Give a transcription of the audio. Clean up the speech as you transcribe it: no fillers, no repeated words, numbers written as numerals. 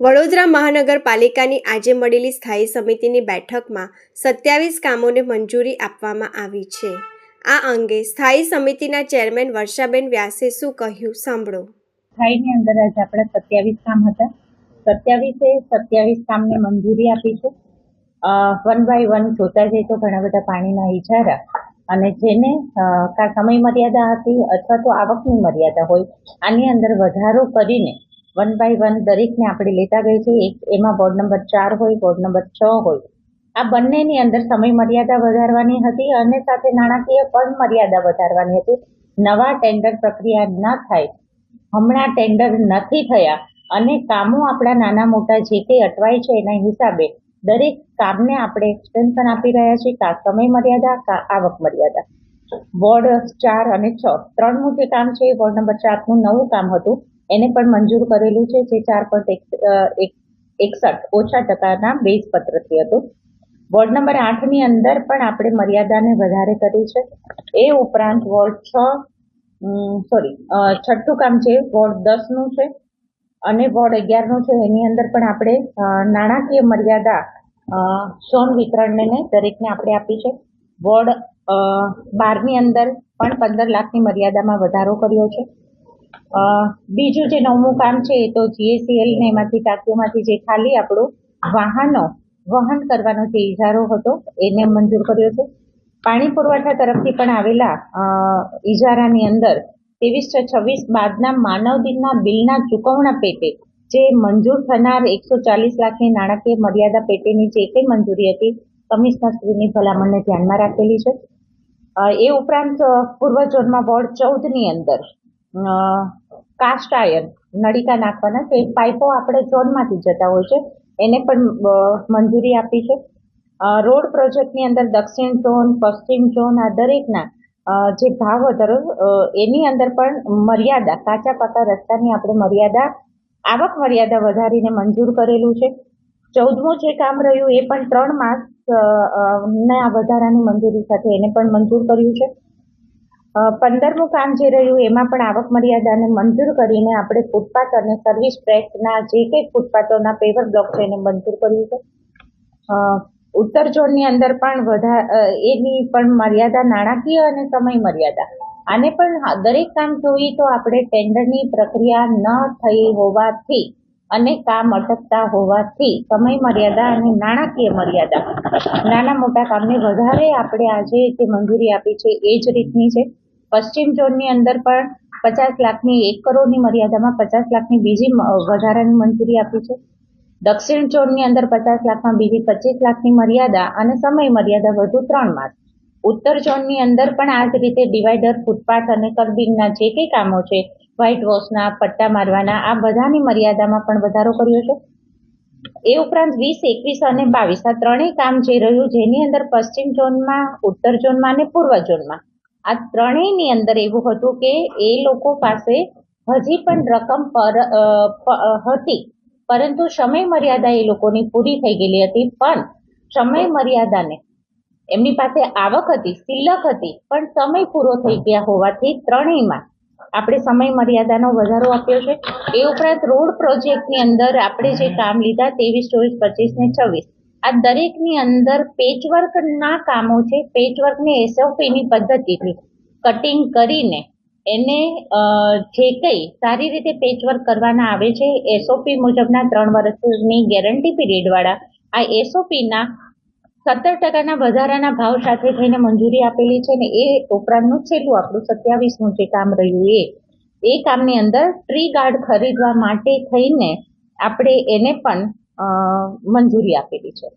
વડોદરા મહાનગરપાલિકાની આજે મળેલી સ્થાયી સમિતિની બેઠકમાં 27 કામોને મંજૂરી આપવામાં આવી છે. આ અંગે સ્થાયી સમિતિના ચેરમેન વર્ષાબેન વ્યાસે શું કહ્યું સાંભળો. સ્થાયીની અંદર આજે આપણા 27 કામ હતા. 27 કામને મંજૂરી આપી છે. વન બાય વન જોતા જઈએ તો ઘણા બધા પાણીના ઇજારા અને જેને સમય મર્યાદા હતી અથવા તો આવકની મર્યાદા હોય, આની અંદર વધારો કરીને વન બાય વન દરેકને આપણે લેતા ગઈ છે. એમાં વોર્ડ નંબર 4 હોય, વોર્ડ નંબર 6 હોય, આ બંનેની અંદર સમય મર્યાદા વધારવાની હતી અને સાથે નાણાકીય પણ મર્યાદા વધારવાની હતી. નવા ટેન્ડર પ્રક્રિયા ન થાય, હમણાં ટેન્ડર નથી થયા અને કામો આપણા નાના મોટા જે કંઈ અટવાય છે એના હિસાબે દરેક કામને આપણે એક્સટેન્શન આપી રહ્યા છીએ. કા સમય મર્યાદા, કા આવક મર્યાદા. વોર્ડ 4 અને 6 ત્રણનું જે કામ છે, વોર્ડ નંબર 4નું નવું કામ હતું, એને પણ મંજૂર કરેલું છે, જે 4.61 ઓછા ટકાના બેઝ પત્રથી હતું. વોર્ડ નંબર 8ની અંદર પણ આપણે મર્યાદાને વધારે કરી છે. એ ઉપરાંત વોર્ડ 6 કામ છે, વોર્ડ 10નું છે અને વોર્ડ 11નું છે. એની અંદર પણ આપણે નાણાકીય મર્યાદા સોન વિતરણને દરેકને આપણે આપી છે. વોર્ડ 12ની અંદર પણ 15 લાખની મર્યાદામાં વધારો કર્યો છે. બીજું જે 9મું કામ છે એ તો GACL ને એમાંથી ટાંકીઓમાંથી જે ખાલી આપણું વાહનો વહન કરવાનો જે ઇજારો હતો એને મંજૂર કર્યો છે. પાણી પુરવઠા તરફથી પણ આવેલા ઇજારાની અંદર 23/26 બાદના માનવ દિનના બિલના ચૂકવણા પેટે જે મંજૂર થનાર 140 લાખની નાણાકીય મર્યાદા પેટેની જે કંઈ મંજૂરી હતી, કમિશનરશ્રીની ભલામણને ધ્યાનમાં રાખેલી છે. એ ઉપરાંત પૂર્વ ઝોનમાં વોર્ડ 14ની અંદર કાસ્ટ આયર્ન નળિકા નાખવાના છે, પાઇપો આપણે ઝોનમાંથી જતા હોય છે, એને પણ મંજૂરી આપી છે. રોડ પ્રોજેક્ટની અંદર દક્ષિણ ઝોન, પશ્ચિમ ઝોન, આ દરેકના જે ભાવ વધારો એની અંદર પણ મર્યાદા, કાચા પાકા રસ્તાની આપણે મર્યાદા, આવક મર્યાદા વધારીને મંજૂર કરેલું છે. 14મું જે કામ રહ્યું એ પણ 3 માસ ના વધારાની મંજૂરી સાથે એને પણ મંજૂર કર્યું છે. 15મું કામ જે રહ્યું એમાં પણ આવક મર્યાદાને મંજૂર કરીને આપણે ફૂટપાથ અને સર્વિસ ટેક્સના જે કંઈ ફૂટપાથોના પેવર બ્લોક છે એને મંજૂર કર્યું છે. ઉત્તર ઝોનની અંદર પણ એની પણ મર્યાદા નાણાકીય અને સમય મર્યાદા, આને પણ દરેક કામ જોઈએ તો આપણે ટેન્ડરની પ્રક્રિયા ન થઈ હોવાથી અને કામ અટકતા હોવાથી સમય મર્યાદા અને નાણાકીય મર્યાદા નાના મોટા કામને વધારે આપણે આજે જે મંજૂરી આપી છે એ જ રીતની છે. પશ્ચિમ ઝોનની અંદર પણ 50 લાખની 1 કરોડની મર્યાદામાં 50 લાખની બીજી વધારાની મંજૂરી આપી છે. દક્ષિણ ઝોનની અંદર 50 લાખમાં બીજી 25 લાખની મર્યાદા અને સમય મર્યાદા વધુ 3 માસ. ઉત્તર ઝોનની અંદર પણ આ જ રીતે ડિવાઈડર, ફૂટપાથ અને કર્બિંગના જે કંઈ કામો છે, વ્હાઇટ વોશના, પટ્ટા મારવાના, આ બધાની મર્યાદામાં પણ વધારો કર્યો છે. એ ઉપરાંત 20, 21 અને 22 આ ત્રણેય કામ જે રહ્યું, જેની અંદર પશ્ચિમ ઝોનમાં, ઉત્તર ઝોનમાં અને પૂર્વ ઝોનમાં આ ત્રણેયની અંદર એવું હતું કે એ લોકો પાસે હજી પણ રકમ હતી, પરંતુ સમય મર્યાદા એ લોકોની પૂરી થઈ ગયેલી હતી. પણ સમય મર્યાદાને એમની પાસે આવક હતી, સિલક હતી, પણ સમય પૂરો થઈ ગયા હોવાથી ત્રણેયમાં આપણે સમય મર્યાદાનો વધારો આપ્યો છે. એ ઉપરાંત રોડ પ્રોજેક્ટની અંદર આપણે જે કામ લીધા 23, 24, 25 ને 26, આ દરેકની અંદર પેચવર્કના કામો છે. પેચવર્કને SOPની પદ્ધતિથી કટિંગ કરીને એને જે કંઈ સારી રીતે પેચવર્ક કરવાના આવે છે, SOP મુજબના 3 વર્ષની ગેરંટી પીરિયડવાળા આ SOPના 17% વધારાના ભાવ સાથે થઈને મંજૂરી આપેલી છે. ને એ ઉપરાંતનું છેલ્લું આપણું 27મું જે કામ રહ્યું એ કામની અંદર ટ્રી ગાર્ડ ખરીદવા માટે થઈને આપણે એને પણ મંજૂરી આપેલી છે.